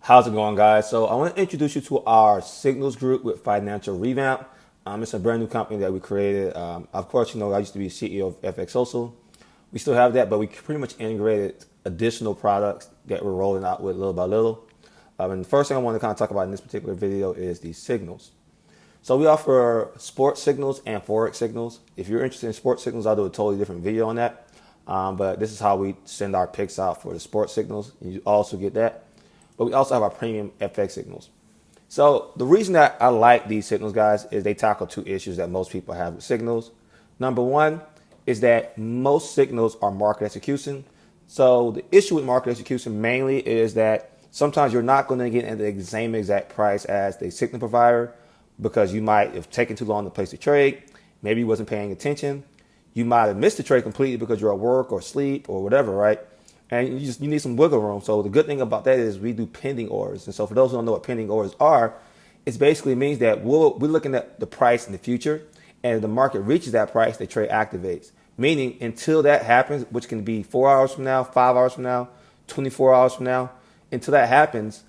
How's it going, guys? So I want to introduce you to our Signals group with Financial Revamp. It's a brand new company that we created. Of course, I used to be CEO of FX Social. We still have that, but we pretty much integrated additional products that we're rolling out with little by little. And the first thing I want to kind of talk about in this particular video is the signals. So we offer sports signals and Forex signals. If you're interested in sports signals, I'll do a totally different video on that. But this is how we send our picks out for the sports signals. You also get that. But we also have our premium FX signals. So the reason that I like these signals, guys, is they tackle two issues that most people have with signals. Number one is that most signals are market execution. So the issue with market execution mainly is that sometimes you're not going to get the same exact price as the signal provider because you might have taken too long to place the trade. Maybe you wasn't paying attention. You might have missed the trade completely because you're at work or sleep or whatever, right? And you need some wiggle room. So the good thing about that is we do pending orders. And so for those who don't know what pending orders are, it basically means that we're looking at the price in the future. And if the market reaches that price, the trade activates. Meaning until that happens, which can be 4 hours from now, 5 hours from now, 24 hours from now, until that happens,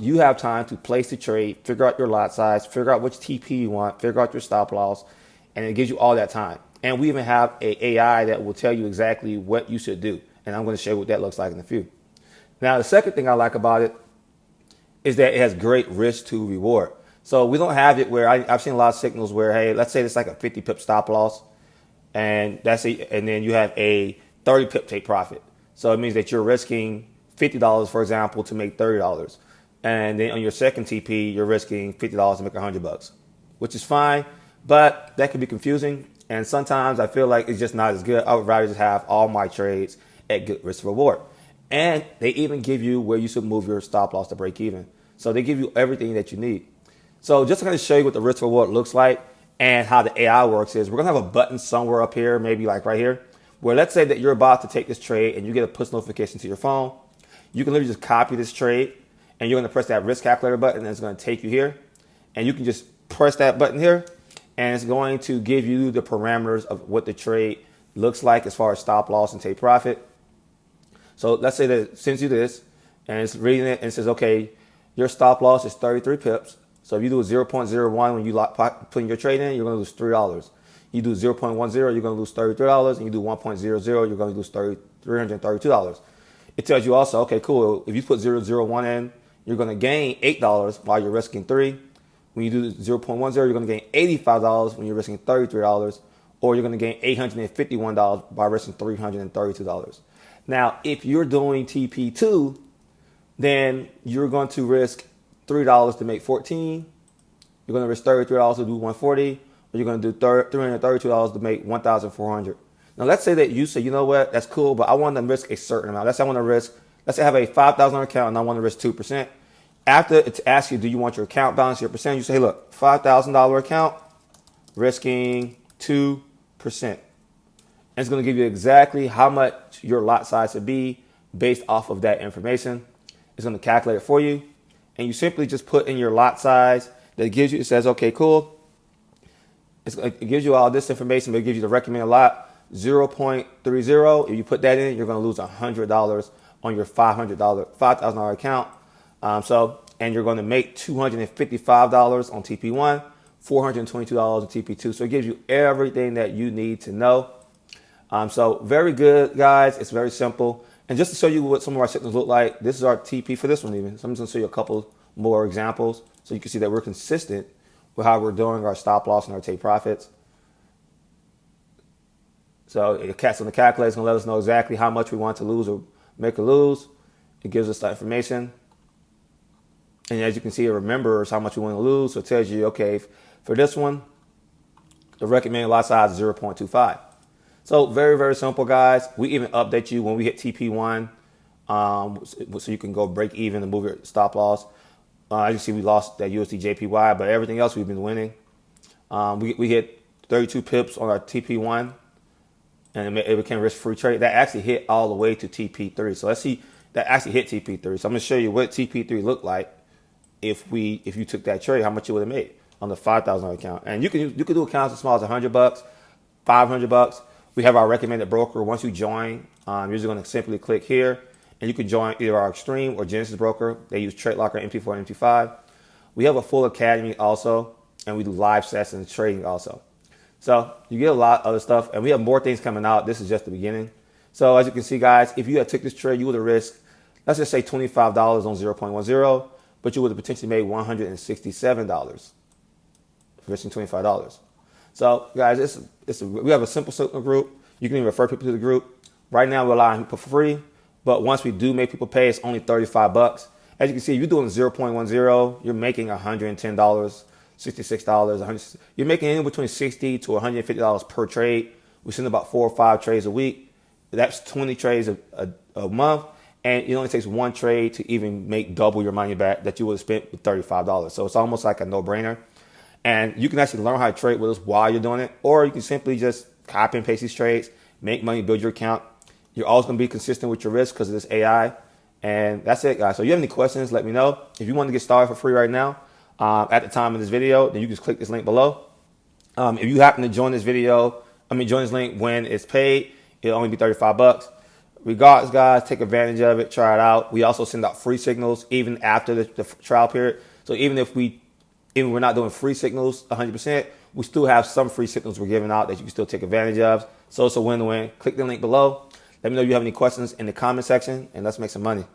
you have time to place the trade, figure out your lot size, figure out which TP you want, figure out your stop loss, and it gives you all that time. And we even have an AI that will tell you exactly what you should do. And I'm going to show you what that looks like in a few. Now, the second thing I like about it is that it has great risk to reward. So we don't have it where I've seen a lot of signals where, hey, let's say it's like a 50 pip stop loss, and and then you have a 30 pip take profit. So it means that you're risking $50, for example, to make $30. And then on your second TP, you're risking $50 to make $100, which is fine, but that can be confusing. And sometimes I feel like it's just not as good. I would rather just have all my trades at good risk reward. And they even give you where you should move your stop loss to break even. So they give you everything that you need. So just to kind of show you what the risk reward looks like and how the AI works is we're going to have a button somewhere up here, maybe like right here, where let's say that you're about to take this trade and you get a push notification to your phone. You can literally just copy this trade and you're going to press that risk calculator button and it's going to take you here. And you can just press that button here and it's going to give you the parameters of what the trade looks like as far as stop loss and take profit. So let's say that it sends you this and it's reading it and it says, okay, your stop loss is 33 pips. So if you do a 0.01 when you put your trade in, you're going to lose $3. You do 0.10, you're going to lose $33. And you do 1.00, you're going to lose $332. It tells you also, okay, cool. If you put 0.01 in, you're going to gain $8 while you're risking $3. When you do 0.10, you're going to gain $85 when you're risking $33. Or you're going to gain $851 by risking $332. Now, if you're doing TP2, then you're going to risk $3 to make 14. You're going to risk $33 to do 140, or you're going to do $332 to make 1,400. Now, let's say that you say, you know what, that's cool, but I want to risk a certain amount. Let's say I have a $5,000 account and I want to risk 2%. After it asks you, do you want your account balance, your percent? You say, hey, look, $5,000 account, risking 2%. And it's going to give you exactly how much your lot size should be based off of that information. It's going to calculate it for you. And you simply just put in your lot size that gives you, it says, okay, cool. It gives you all this information, but it gives you the recommended lot 0.30. If you put that in, you're going to lose $100 on your $5,000 account. And you're going to make $255 on TP1, $422 on TP2. So it gives you everything that you need to know. So very good, guys. It's very simple. And just to show you what some of our signals look like, this is our TP for this one even. So I'm just going to show you a couple more examples so you can see that we're consistent with how we're doing our stop loss and our take profits. So it cats on the calculator is going to let us know exactly how much we want to lose or make a lose. It gives us that information. And as you can see, it remembers how much we want to lose. So it tells you, okay, for this one, the recommended lot size is 0.25. So very, very simple, guys. We even update you when we hit TP1 so you can go break even and move your stop loss. As you see, we lost that USD JPY, but everything else we've been winning. We hit 32 pips on our TP1 and it became risk-free trade. That actually hit all the way to TP3. So let's see, that actually hit TP3. So I'm going to show you what TP3 looked like if you took that trade, how much you would have made on the $5,000 account. And you can do accounts as small as $100, $500. We have our recommended broker. Once you join, you're just going to simply click here and you can join either our Extreme or Genesis broker. They use TradeLocker MT4 and MT5. We have a full academy also, and we do live sessions and trading also. So you get a lot of other stuff, and we have more things coming out. This is just the beginning. So as you can see, guys, if you had took this trade, you would have risked, let's just say $25 on 0.10, but you would have potentially made $167 risking $25. So guys, we have a simple signal group. You can even refer people to the group. Right now, we're allowing people for free, but once we do make people pay, it's only $35. As you can see, if you're doing 0.10, you're making $110, $66, $100. You're making anywhere between $60 to $150 per trade. We send about 4 or 5 trades a week. That's 20 trades a month, and it only takes one trade to even make double your money back that you would have spent with $35. So it's almost like a no-brainer. And you can actually learn how to trade with us while you're doing it, or you can simply just copy and paste these trades, make money, build your account. You're always going to be consistent with your risk because of this AI. And that's it, guys. So if you have any questions, let me know. If you want to get started for free right now, at the time of this video, then you just click this link below. If you happen to join this join this link when it's paid, it'll only be $35. Regardless, guys, take advantage of it, try it out. We also send out free signals even after the trial period. So even if we're not doing free signals 100%, we still have some free signals we're giving out that you can still take advantage of. So it's a win-win. Click the link below. Let me know if you have any questions in the comment section, and let's make some money.